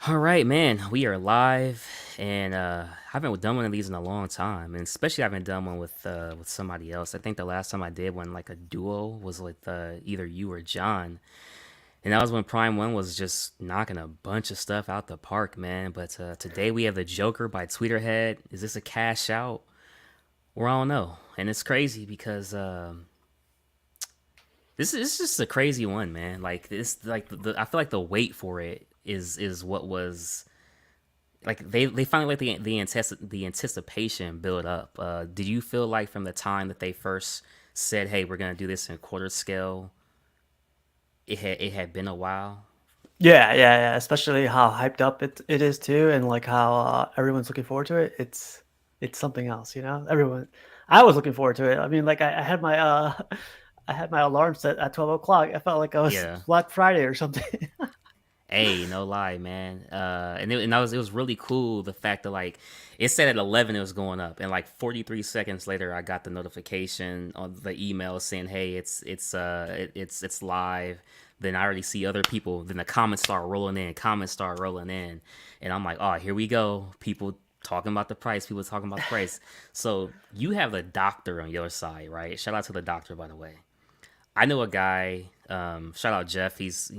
All right, man. We are live, and I haven't done one of these in a long time, and especially I haven't done one with somebody else. I think the last time I did one like a duo was with either you or John, and that was when Prime One was just knocking a bunch of stuff out the park, man. But today we have the Joker by Tweeterhead. Is this a cash out? Well, I don't know, and it's crazy because this is just a crazy one, man. Like this, like I feel like the wait for it is what was like they finally let the anticipation build up. Did you feel like from the time that they first said, "Hey, we're gonna do this in quarter scale," it had been a while? Yeah. Especially how hyped up it is too, and like how everyone's looking forward to it. It's something else, you know. I was looking forward to it. I mean, like I had my I had my alarm set at 12 o'clock. I felt like I was Yeah. Black Friday or something. Hey, no lie, man. And it was really cool the fact that like it said at 11 it was going up, and like 43 seconds later I got the notification on the email saying, "Hey, it's live." Then I already see other people. Then the comments start rolling in. Comments start rolling in, and I'm like, "Oh, here we go." People talking about the price. People talking about the price. So you have the doctor on your side, right? Shout out to the doctor, by the way. I know a guy. Shout out Jeff. He's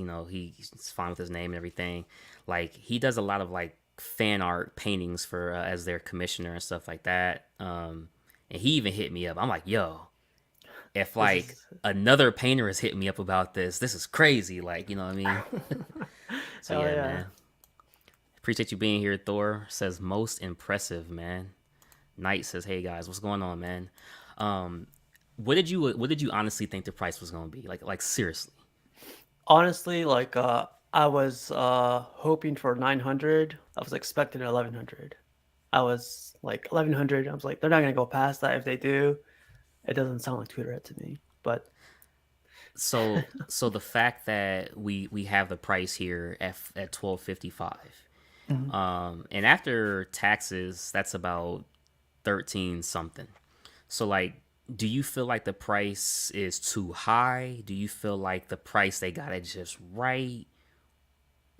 fine with his name and everything. Like he does a lot of like fan art paintings for as their commissioner and stuff like that. And he even hit me up. I'm like, yo, if This like is another painter has hit me up about this is crazy. Like, you know what I mean? So hell yeah, yeah. man. Appreciate you being here. Thor says most impressive, man. Knight says, hey guys, what's going on, man? Um, what did you honestly think the price was gonna be? Like seriously. Honestly, like I was hoping for 900. I was expecting 1100. I was like 1100. I was like, they're not gonna go past that. If they do, it doesn't sound like Tweeterhead to me. But So the fact that we have the price here at 12.55, mhm. and after taxes, that's about 13 something. So like, do you feel like the price is too high? Do you feel like the price they got it just right?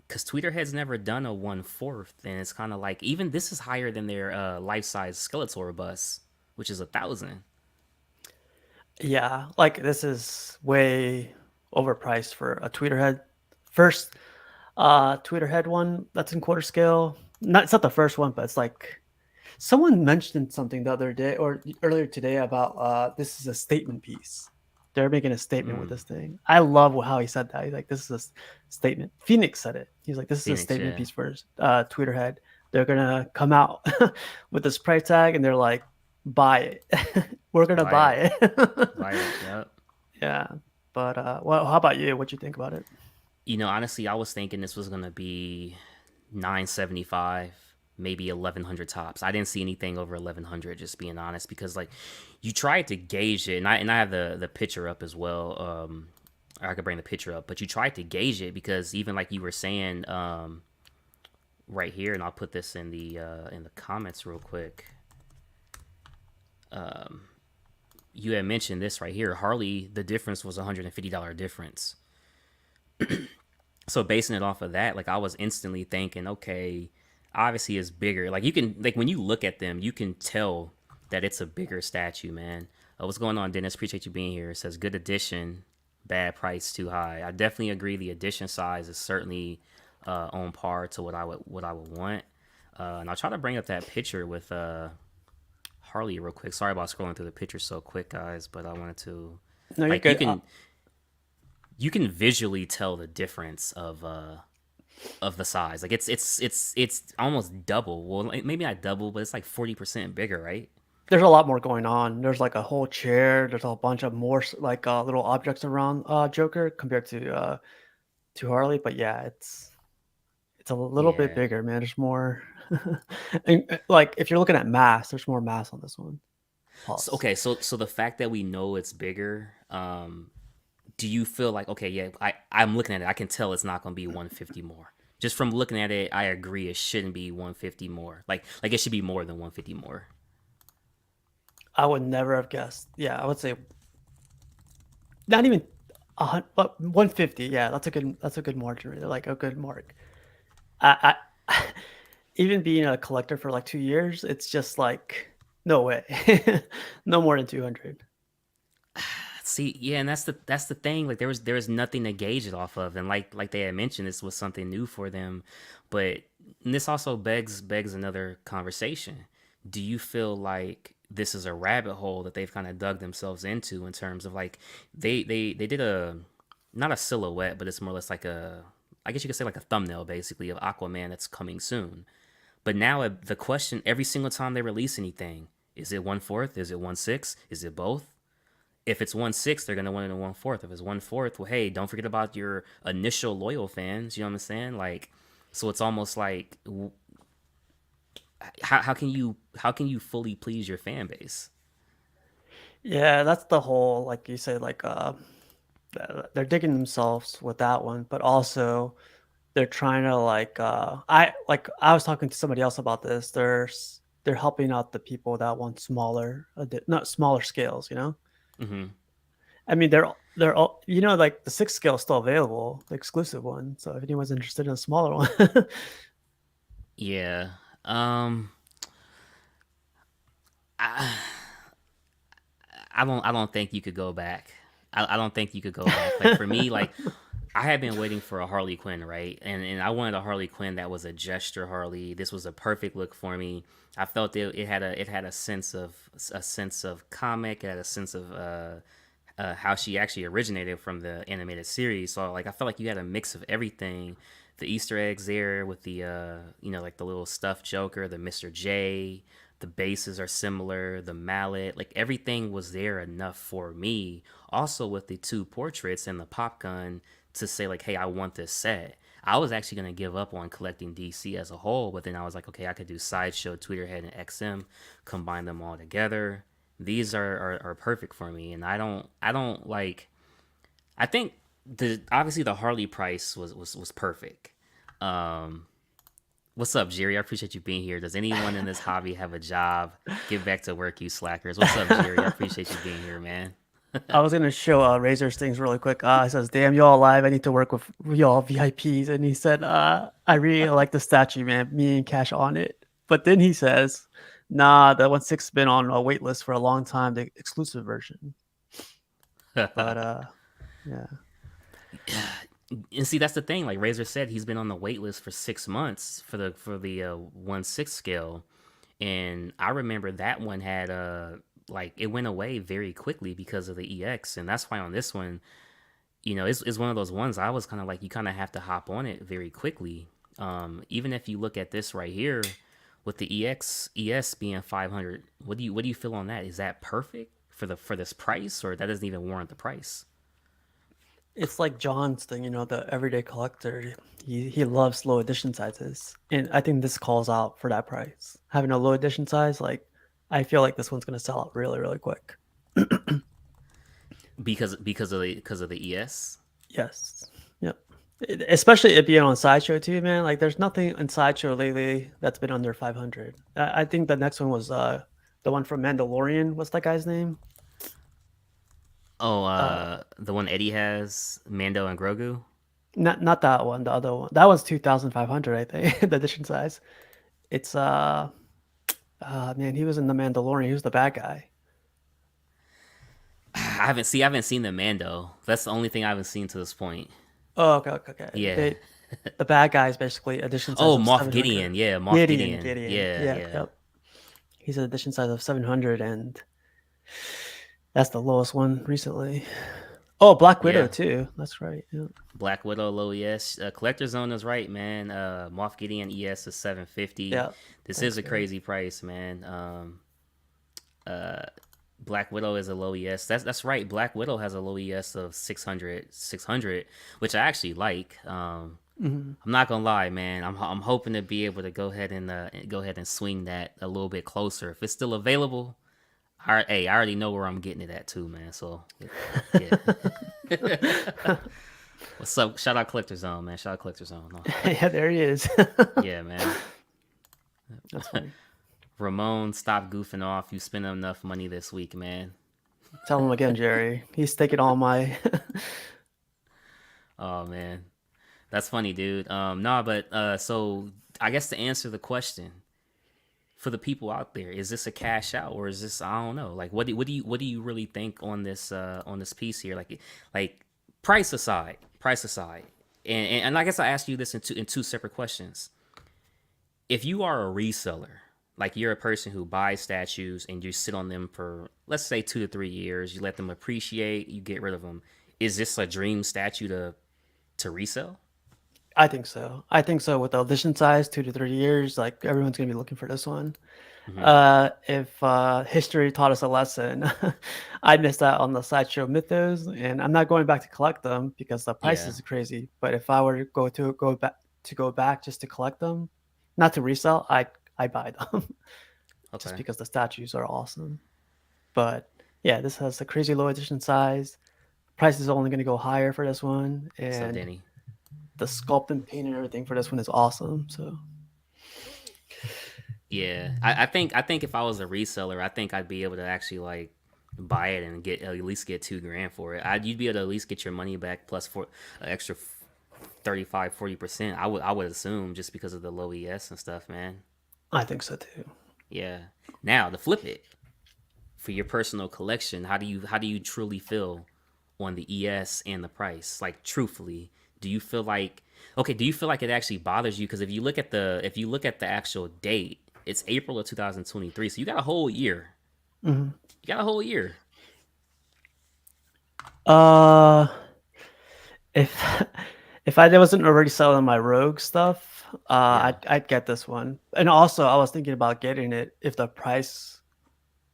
Because Tweeterhead's never done a 1/4, and it's kind of like even this is higher than their life size Skeletor bus, which is 1,000. Yeah, like this is way overpriced for a Tweeterhead. First Tweeterhead one that's in quarter scale. Not It's not the first one, but it's like someone mentioned something the other day or earlier today about this is a statement piece. They're making a statement with Mm, this thing. I love how he said that. He's like, this is a statement. Phoenix said it. He's like, this is a Phoenix, statement yeah, piece for Tweeterhead. They're gonna come out with this price tag and they're like, buy it. We're gonna buy it, buy it. buy it. Yep. Yeah. But well, how about you? What you think about it? Honestly, I was thinking this was gonna be 975, maybe 1,100 tops. I didn't see anything over 1,100. Just being honest, because like you tried to gauge it, and I have the picture up as well. Or I could bring the picture up, but you tried to gauge it because even like you were saying right here, and I'll put this in the comments real quick. You had mentioned this right here. Harley, the difference was $150 difference. So basing it off of that, like I was instantly thinking, okay, obviously it's bigger. Like you can like when you look at them, you can tell that it's a bigger statue, man. What's going on, Dennis? Appreciate you being here. It says good addition, bad price, too high. I definitely agree. The addition size is certainly on par to what I would want. And I'll try to bring up that picture with Harley real quick. Sorry about scrolling through the picture so quick, guys, but I wanted to No, you're like you good. can you can visually tell the difference of the size. Like it's almost double. Well, maybe not double, but it's like 40% bigger, right? There's a lot more going on. There's like a whole chair. There's a bunch of more like little objects around Joker compared to Harley. But yeah, it's a little bit Yeah. bigger, man. There's more. And, like if you're looking at mass, there's more mass on this one. So Pause. okay, so the fact that we know it's bigger, do you feel like okay, yeah, I'm looking at it, I can tell it's not gonna be 150 more. Just from looking at it, I agree it shouldn't be 150 more. Like it should be more than 150 more. I would never have guessed. Yeah, I would say not even but 150. Yeah, that's a good margin. Really, like a good mark. even being a collector for like 2 years, it's just like no way, no more than 200. See, yeah, and that's the thing. Like there was nothing to gauge it off of, and like they had mentioned, this was something new for them. But this also begs another conversation. Do you feel like this is a rabbit hole that they've kind of dug themselves into in terms of like they did a not a silhouette, but it's more or less like a, I guess you could say like a thumbnail basically of Aquaman that's coming soon. But now the question every single time they release anything, is it 1/4? Is it 1/6? Is it both? If it's 1/6, they're gonna want it in 1/4. If it's 1/4, well, hey, don't forget about your initial loyal fans. You know what I'm saying? Like, so it's almost like how can you fully please your fan base? Yeah, that's the whole, like you say, like they're digging themselves with that one, but also they're trying to I was talking to somebody else about this. They're helping out the people that want smaller, not smaller scales. Hmm. I mean, they're all, like the 6 scale is still available, the exclusive one. So if anyone's interested in a smaller one, Yeah. Um. I, I don't think you could go back. I don't think you could go back. Like for me, like I had been waiting for a Harley Quinn, right? And I wanted a Harley Quinn that was a gesture Harley. This was a perfect look for me. I felt it had a sense of comic. It had a sense of how she actually originated from the animated series. So like I felt like you had a mix of everything. The Easter eggs there with the like the little stuffed Joker, the Mr. J, the bases are similar, the mallet, like everything was there enough for me. Also with the two portraits and the pop gun to say like, hey, I want this set. I was actually gonna give up on collecting DC as a whole, but then I was like, okay, I could do Sideshow, Tweeterhead, and XM, combine them all together. These are perfect for me, and I don't like. I think the obviously the Harley price was perfect. Um, what's up, Jerry? I appreciate you being here. Does anyone in this hobby have a job? Get back to work, you slackers. What's up, Jerry? I appreciate you being here, man. I was gonna show Razor's things really quick. He says, "Damn, y'all alive. I need to work with y'all VIPs." And he said, "I really like the statue, man. Me and Cash on it." But then he says, "Nah, that 1/6 has been on a wait list for a long time, the exclusive version." But yeah, And see, that's the thing. Like Razor said, he's been on the wait list for 6 months for the 1/6 scale, and I remember that one had like it went away very quickly because of the EX, and that's why on this one, it's one of those ones I was kind of like you kind of have to hop on it very quickly. Even if you look at this right here with the ES being 500, what do you feel on that? Is that perfect for this price, or that doesn't even warrant the price? it's like John's thing, the everyday collector. He loves low edition sizes, and I think this calls out for that price. Having a low edition size, like I feel like this one's gonna sell out really, really quick. Because of the ES. Yes. Yep. Especially it being on Sideshow too, man. Like, there's nothing in Sideshow lately that's been under 500. I think the next one was the one from Mandalorian. What's that guy's name? Oh, Uh, the one Eddie has, Mando and Grogu. not that one. The other one. That was 2,500, I think. The edition size. It's man, he was in the Mandalorian. He was the bad guy. I haven't seen the Mando. That's the only thing I haven't seen to this point. Oh, okay, okay, okay. Yeah. The bad guy is basically edition size Oh, of Moff 700. Gideon. Yeah, Moff Gideon, Gideon. Gideon. Yeah, Yeah, yeah, yep. He's an edition size of 700, and that's the lowest one recently. Oh, Black Widow yeah. too. That's right. Yeah. Black Widow low ES. Collector Zone is right, man. Moff Gideon ES is 750. Yeah. This is Thanks, a Gary. crazy price, man. Uh, Black Widow is a low ES. That's right. Black Widow has a low ES of 600, which I actually like. Hmm. I'm not gonna lie, man. I'm hoping to be able to go ahead and swing that a little bit closer if it's still available. Hey, I already know where I'm getting it at too, man. So yeah. What's up? Shout out Collector Zone, man. Shout out Collector Zone. No. Yeah, there he is. Yeah, man. That's funny. Ramon, stop goofing off. You spent enough money this week, man. Tell him again, Jerry. He's taking all my. Oh man. That's funny, dude. Nah, but so I guess to answer the question for the people out there, is this a cash out or is this, I don't know. Like what do you really think on this piece here? Like price aside. And I guess I ask you this in two separate questions. If you are a reseller, like you're a person who buys statues and you sit on them for let's say 2 to 3 years, you let them appreciate, you get rid of them. Is this a dream statue to resell? I think so. I think so. With the audition size, 2 to 3 years, like everyone's gonna be looking for this one. Hmm. If history taught us a lesson, I missed out on the sideshow mythos, and I'm not going back to collect them because the price Yeah. is crazy. But if I were to go back just to collect them, not to resell, I buy them just Okay. because the statues are awesome. But yeah, this has a crazy low edition size. Price is only going to go higher for this one, What's up, and Denny? the sculpt and paint and everything for this one is awesome. So Yeah, I think if I was a reseller, I think I'd be able to actually like buy it and get at least get 2 grand for it. You'd be able to at least get your money back plus for an extra 35-40%. I would assume just because of the low ES and stuff, man. I think so too. Yeah. Now to flip it for your personal collection, how do you truly feel on the ES and the price? Like truthfully, do you feel like okay? Do you feel like it actually bothers you? Because if you look at the actual date, it's April of 2023, so you got a whole year. Mhm. You got a whole year. Uh, if if I wasn't already selling my Rogue stuff, Yeah. I'd get this one. And also, I was thinking about getting it if the price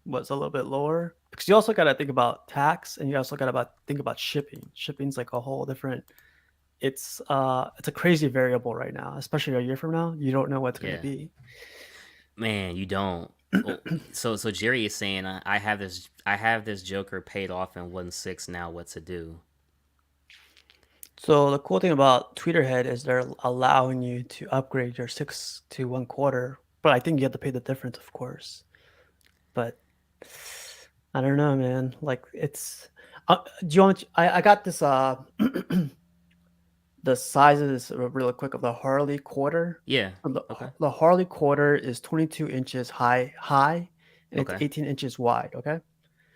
was a little bit lower, because you also got to think about tax, and you also got to think about shipping. Shipping's like a whole different. It's a crazy variable right now, especially a year from now. You don't know what's going to Yeah. be. Man, you don't. Oh, so Jerry is saying I have this Joker paid off in 1/6 now. What to do? So the cool thing about Tweeterhead is they're allowing you to upgrade your 6 to 1/4, but I think you have to pay the difference, of course. But I don't know, man. Like it's. Do you want? I got this. The sizes really quick of the Harley quarter. Yeah. The Okay. the Harley quarter is 22 inches high, and it's Okay. 18 inches wide. Okay.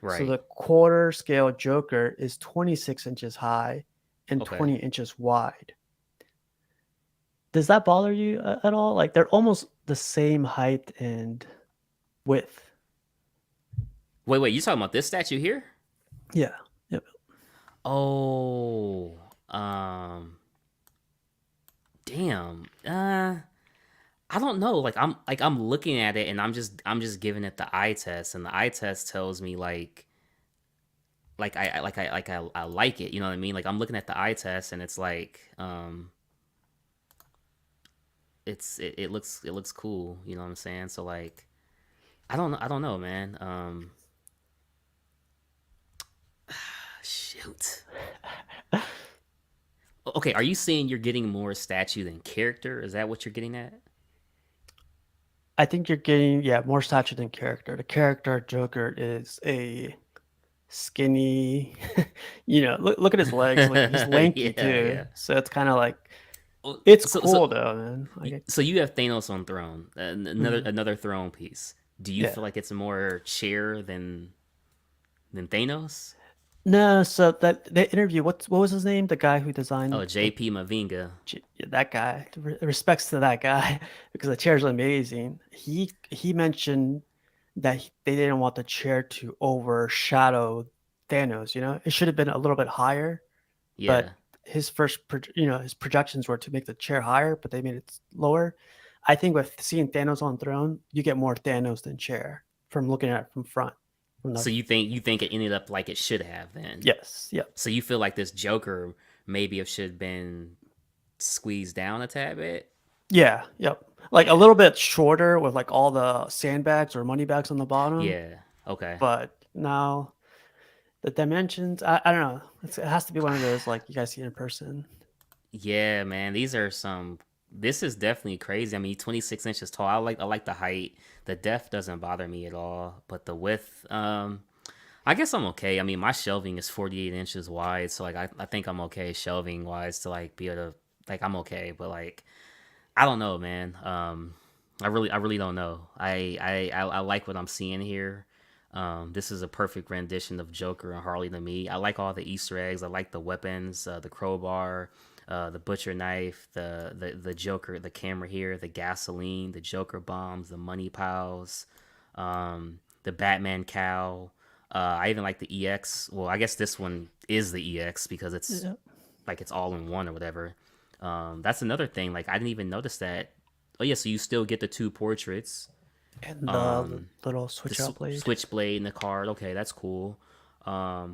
So Right. the quarter scale Joker is 26 inches high and Okay. 20 inches wide. Does that bother you at all? Like they're almost the same height and width. Wait. You talking about this statue here? Yeah. Yep. Oh. Um. Damn. I don't know. I'm looking at it and I'm just giving it the eye test, and the eye test tells me I like it. You know what I mean? Like I'm looking at the eye test and it's like it looks cool. You know what I'm saying? So like I don't know, man. Shoot. Okay, are you saying you're getting more statue than character? Is that what you're getting at? I think you're getting, yeah, more stature than character. The character Joker is a skinny, look at his legs. Like he's lanky Yeah, too. yeah. So it's kind of like Oh, it's So so cool though, man. Like so you have Thanos on throne, mhm. another throne piece. Do you Yeah. feel like it's more chair than Thanos? No, so that interview, what was his name? The guy who Oh, designed the JP Mavinga. Yeah, that guy. Respects to that guy because the chair is amazing. He mentioned that they didn't want the chair to overshadow Thanos. It should have been a little bit higher, Yeah. but his projections were to make the chair higher, but they made it lower. I think with seeing Thanos on throne, you get more Thanos than chair from looking at it from front. From the So you think it ended up like it should have then? Yes, yep. So you feel like this Joker maybe it should have been squeezed down a tad bit? Yeah, yep. Like a Yeah. little bit shorter with like all the sandbags or money bags on the bottom, Yeah. Okay. but now the dimensions, I don't know. It has to be one of those like you guys see in person. Yeah, man. These are some. This is definitely crazy. I mean, 26 inches tall. I like the height. The depth doesn't bother me at all, but the width, I guess I'm okay. I mean, my shelving is 48 inches wide, so like I think I'm okay shelving wise to like be able to like I'm okay, but like I don't know, man. I really don't know. I like what I'm seeing here. This is a perfect rendition of Joker and Harley to me. I like all the Easter eggs. I like the weapons, the crowbar, the butcher knife, the Joker, the camera here, the gasoline, the Joker bombs, the money piles, the Batman cow. I even like the EX. Well, I guess this one is the EX because it's Yeah. like it's all in one or whatever. That's another thing. Like I didn't even notice that. Oh yeah, so you still get the two portraits. And the Um, little the switch out blade. switchblade and the card. Okay, that's cool.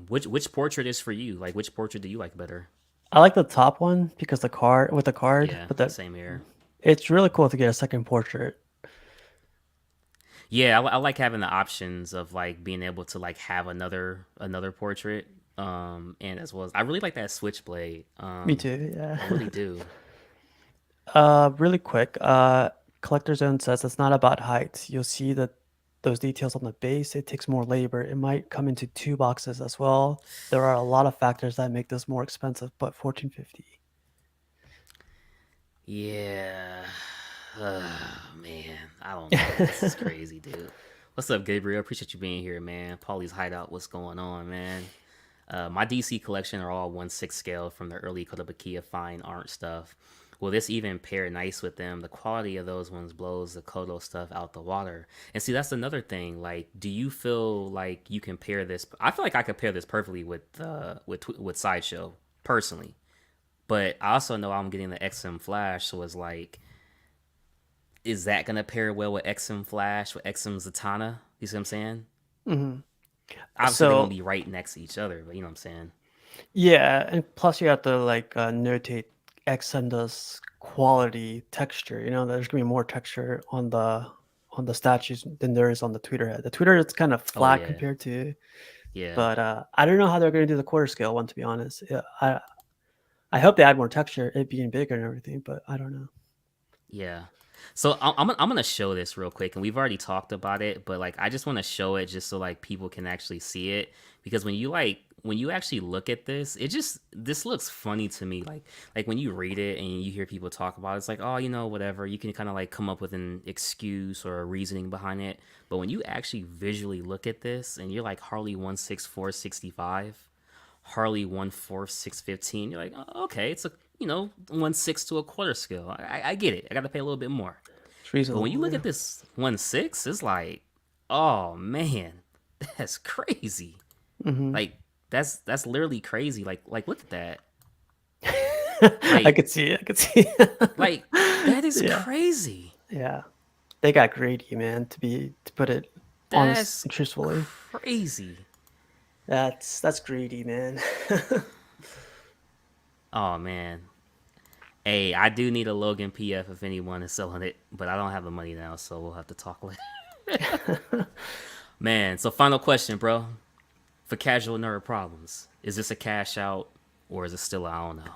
Which portrait is for you? Like which portrait do you like better? I like the top one because the card with the card, Yeah, but that same here. it's really cool to get a second portrait. Yeah, I like having the options of like being able to like have another portrait. And as well as I really like that switchblade. Me too. Yeah. I really do. Really quick. Collector Zone says it's not about height. You'll see that those details on the base. It takes more labor. It might come into two boxes as well. There are a lot of factors that make this more expensive, but 1450. Yeah. Man, I don't know. This is crazy, dude. What's up, Gabriel? Appreciate you being here, man. Paulie's Hideout, what's going on, man? My DC collection are all 1/6 scale from the early Kotobukiya fine art stuff. Will this even pair nice with them? The quality of those ones blows the Kodo stuff out the water. And see, that's another thing. Like, do you feel like you can pair this? I feel like I could pair this perfectly with Sideshow personally. But I also know I'm getting the XM Flash, so it's like, is that gonna pair well with XM Flash with XM Zatanna? You see what I'm saying? Hmm. Obviously, they're gonna So be right next to each other, but you know what I'm saying? yeah, and plus you have to like notate Xenda's quality texture. You know, there's gonna be more texture on the statues than there is on the Tweeterhead. The Tweeterhead's kind of Oh flat yeah, compared to, yeah, but I don't know how they're gonna do the quarter scale one. To be honest, yeah, I hope they add more texture, it being bigger and everything, but I don't know. yeah. So I'm gonna show this real quick, and we've already talked about it, but like I just want to show it just so like people can actually see it because when you actually look at this, it just this looks funny to me. Like when you read it and you hear people talk about it, it's like oh you know whatever you can kind of like come up with an excuse or a reasoning behind it, but when you actually visually look at this and you're like Harley 16465. Harley 1/4 615. You're like, oh, okay, it's a 1/6 to a quarter scale. I get it. I got to pay a little bit more. It's But when you reasonable, look yeah. at this 1/6, it's like, oh man, that's crazy. Hmm. Like that's literally crazy. Like look at that. I Like could see it. I could see it. like that is Yeah, crazy. yeah. They got greedy, man. To put it honest That's and truthfully, crazy. that's greedy, man. Oh man. Hey, I do need a Logan PF if anyone is selling it, but I don't have the money now, so we'll have to talk later. Man, so final question, bro. For casual nerd problems, is this a cash out or is it still I don't know?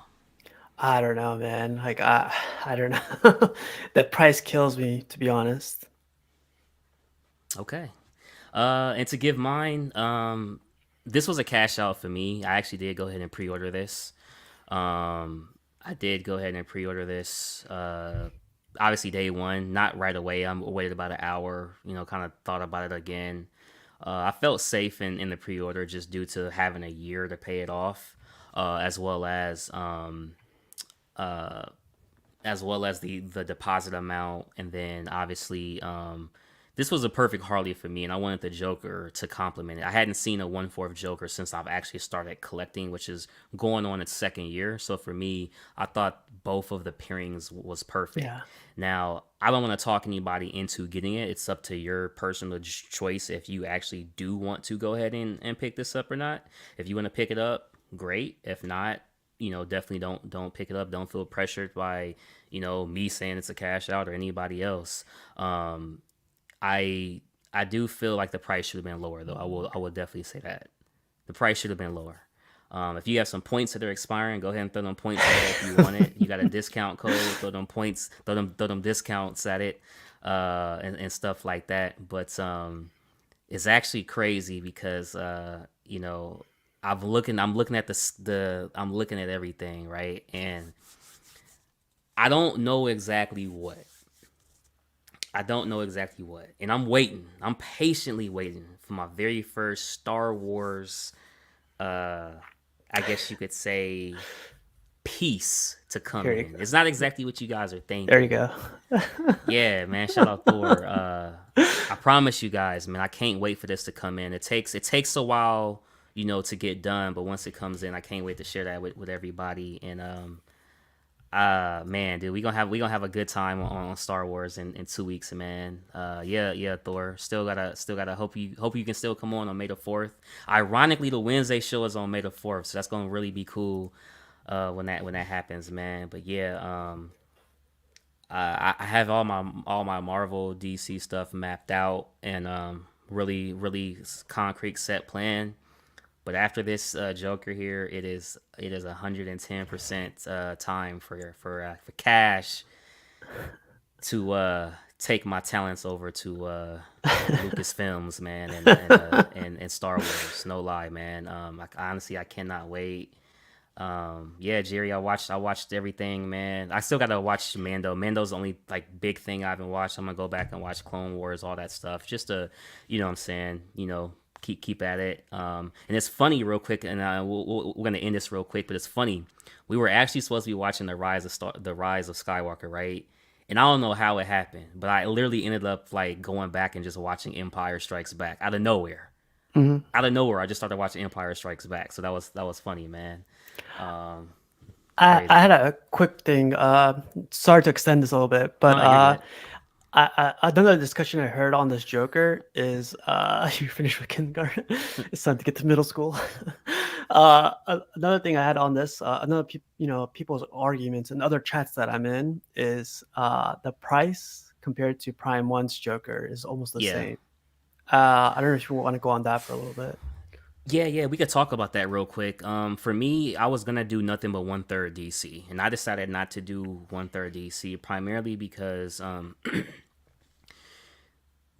I don't know, man. Like I don't know. The price kills me, to be honest. Okay. And to give mine, this was a cash out for me. I actually did go ahead and pre-order this. I did go ahead and pre-order this. Obviously day one, not right away. I waited about an hour. Kind of thought about it again. I felt safe in the pre-order just due to having a year to pay it off, as well uh, as the deposit amount, and then obviously this was a perfect Harley for me, and I wanted the Joker to complement it. I hadn't seen a 1/4 Joker since I've actually started collecting, which is going on its second year. So for me, I thought both of the pairings was perfect. Yeah. Now, I don't want to talk anybody into getting it. It's up to your personal choice if you actually do want to go ahead and pick this up or not. If you want to pick it up, great. If not, definitely don't pick it up. Don't feel pressured by me saying it's a cash out or anybody else. I do feel like the price should have been lower though. I will definitely say that the price should have been lower. If you have some points that are expiring, go ahead and throw them points at it if you want it. You got a discount code, throw them points, throw them discounts at it, and stuff like that. But it's actually crazy because I'm looking at I'm looking at everything, right, and I don't know exactly what. I don't know exactly what. And I'm waiting. I'm patiently waiting for my very first Star Wars, uh, I guess you could say, piece to come Here you in. go. It's not exactly what you guys are There you thinking. go. Yeah, man. Shout out Thor. I promise you guys, man. I can't wait for this to come in. It takes a while, to get done. But once it comes in, I can't wait to share that with everybody. And man, dude, we gonna have a good time on Star Wars in 2 weeks, man. Yeah, Thor. Still gotta hope you can still come on May the 4th. Ironically, the Wednesday show is on May the 4th, so that's gonna really be cool. When that happens, man. But yeah, I have all my Marvel DC stuff mapped out and really concrete set plan. But after this Joker here, it is 110% time for Cash to take my talents over to Lucasfilms, man, and Star Wars. No lie, man. Honestly, I cannot wait. Yeah, Jerry, I watched everything, man. I still gotta watch Mando. Mando's the only like big thing I haven't watched. I'm gonna go back and watch Clone Wars, all that stuff, just to, what I'm saying, keep at it. And it's funny, real quick, and we're gonna end this real quick, but it's funny. We were actually supposed to be watching the Rise of Skywalker, right? And I don't know how it happened, but I literally ended up like going back and just watching Empire Strikes Back out of nowhere. Mhm. Out of nowhere, I just started watching Empire Strikes Back, so that was funny, man. Um, I Crazy. had a quick thing. Sorry to extend this a little bit, but No, you're good. another discussion I heard on this Joker is you finished with kindergarten. It's time to get to middle school. Another thing I had on this, people's arguments and other chats that I'm in is the price compared to Prime One's Joker is almost the Yeah. same. I don't know if you want to go on that for a little bit. Yeah, we could talk about that real quick. For me, I was gonna do nothing but 1/3 DC, and I decided not to do 1/3 DC primarily because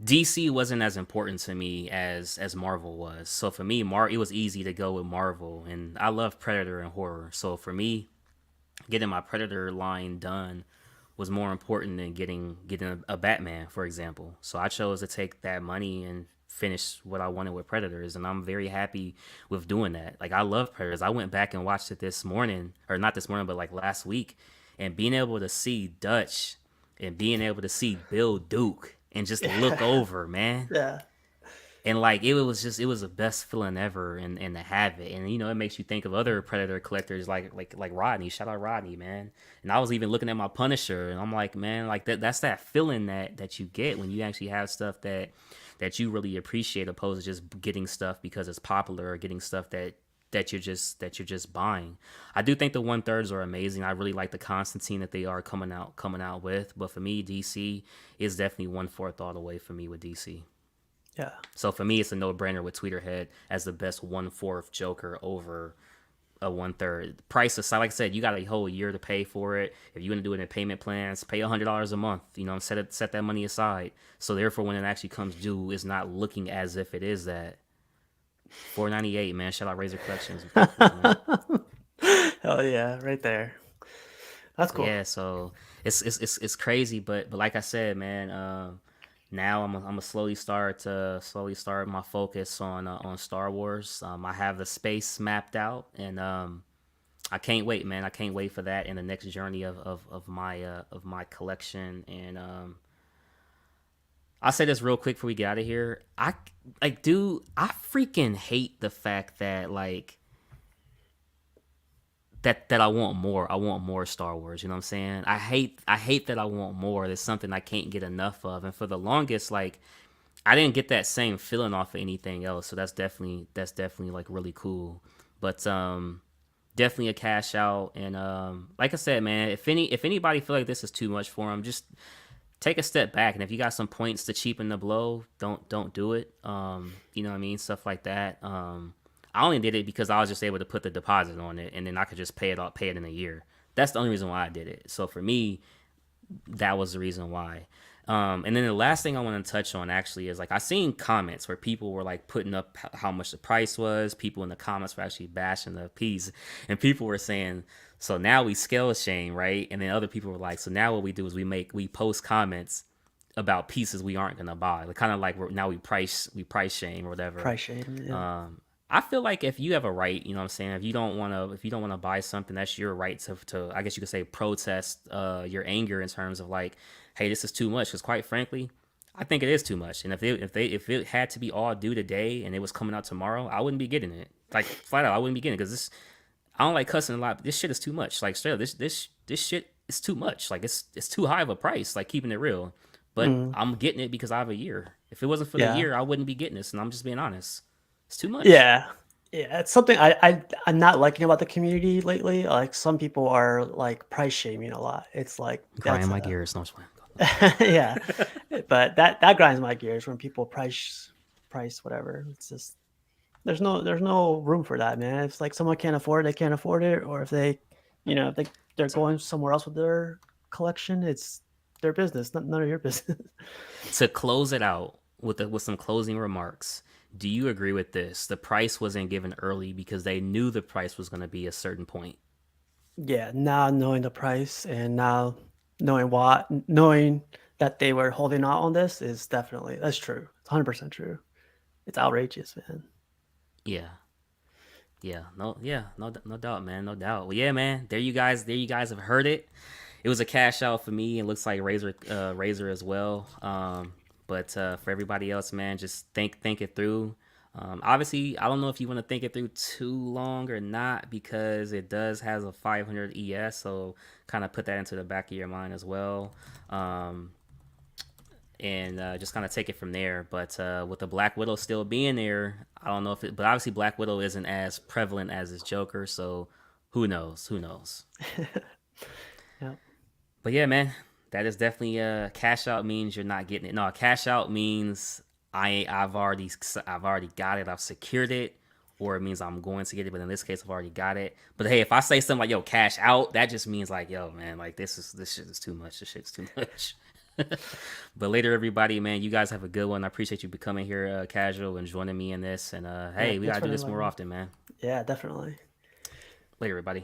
DC wasn't as important to me as Marvel was. So for me, it was easy to go with Marvel, and I love Predator and horror. So for me, getting my Predator line done was more important than getting a Batman, for example. So I chose to take that money and finish what I wanted with Predators, and I'm very happy with doing that. Like I love Predators. I went back and watched it this morning, or not this morning, but like last week, and being able to see Dutch and being able to see Bill Duke and just look over, man, Yeah. and like it was the best feeling ever, and to have it, and it makes you think of other Predator collectors like Rodney. Shout out Rodney, man. And I was even looking at my Punisher, and I'm like, man, like that's that feeling that you get when you actually have stuff that you really appreciate, opposed to just getting stuff because it's popular, or getting stuff that you're just buying. I do think the 1/3s are amazing. I really like the Constantine that they are coming out with, but for me, DC is definitely 1/4 all the way for me with DC. Yeah. So for me, it's a no brainer with Tweeterhead as the best 1/4 Joker over a 1/3. Price aside, like I said, you got a whole year to pay for it. If you want to do it in payment plans, pay $100 a month. Set that money aside. So therefore, when it actually comes due, it's not looking as if it is that. $4.98, man. Shout out Razor Collections. We fuck with you, man. Hell yeah, right there. That's cool. Yeah, so it's crazy, but like I said, man, now I'm gonna slowly start my focus on Star Wars. I have the space mapped out, and I can't wait, man. I can't wait for that in the next journey of my collection. And I'll say this real quick before we get out of here. Dude, I freaking hate the fact that that I want more. I want more Star Wars. You know what I'm saying? I hate that I want more. There's something I can't get enough of. And for the longest, like I didn't get that same feeling off of anything else. So that's definitely like really cool. But definitely a cash out. And like I said, man, if anybody feel like this is too much for them, just take a step back. And if you got some points to cheapen the blow, don't do it. You know what I mean? Stuff like that. I only did it because I was just able to put the deposit on it, and then I could just pay it in a year. That's the only reason why I did it. So for me, that was the reason why. And then the last thing I want to touch on actually is like I seen comments where people were like putting up how much the price was. People in the comments were actually bashing the piece, and people were saying, "So now we scale shame, right?" And then other people were like, "So now what we do is we post comments about pieces we aren't gonna buy, like kind of like now we price shame or whatever." Price shame. Yeah. I feel like if you have a right, you know what I'm saying, if you don't want to buy something, that's your right to I guess you could say protest your anger in terms of like, hey, this is too much. Because quite frankly, I think it is too much. And if it had to be all due today and it was coming out tomorrow, I wouldn't be getting it. Like flat out, I wouldn't be getting it because this I don't like cussing a lot. But this shit is too much. Like straight up, this shit is too much. Like it's too high of a price. Like keeping it real. But Mm, I'm getting it because I have a year. If it wasn't for the yeah. year, I wouldn't be getting this. And I'm just being honest. It's too much. Yeah. Yeah, it's something I'm not liking about the community lately. Like some people are like price shaming a lot. It's like Grind that's my a gears. No, I'm just yeah, but that grinds my gears when people price whatever. It's just there's no room for that, man. It's like someone can't afford it, they can't afford it, or if they, if they're going somewhere else with their collection, it's their business, none of your business. To close it out with some closing remarks, do you agree with this? The price wasn't given early because they knew the price was going to be a certain point. Yeah, now knowing the price and now knowing that they were holding out on this is definitely that's true. It's 100% true. It's outrageous, man. Yeah. No doubt, man, no doubt. Well, yeah, man, there you guys have heard it. It was a cash out for me. It looks like Razor as well. But for everybody else, man, just think it through. Obviously, I don't know if you want to think it through too long or not because it does has a 500 ES, so kind of put that into the back of your mind as well. And just kind of take it from there. But with the Black Widow still being there, I don't know if it, but obviously Black Widow isn't as prevalent as his Joker, so who knows? Who knows? Yeah. But yeah, man, that is definitely cash out means you're not getting it. No, cash out means I've already got it. I've secured it, or it means I'm going to get it. But in this case, I've already got it. But hey, if I say something like yo, cash out, that just means like yo, man, like this shit is too much. This shit's too much. But later, everybody, man, you guys have a good one. I appreciate you becoming here, casual, and joining me in this. And Yeah, hey, we thanks gotta for do this inviting more me. often, man. Yeah, definitely. Later, everybody.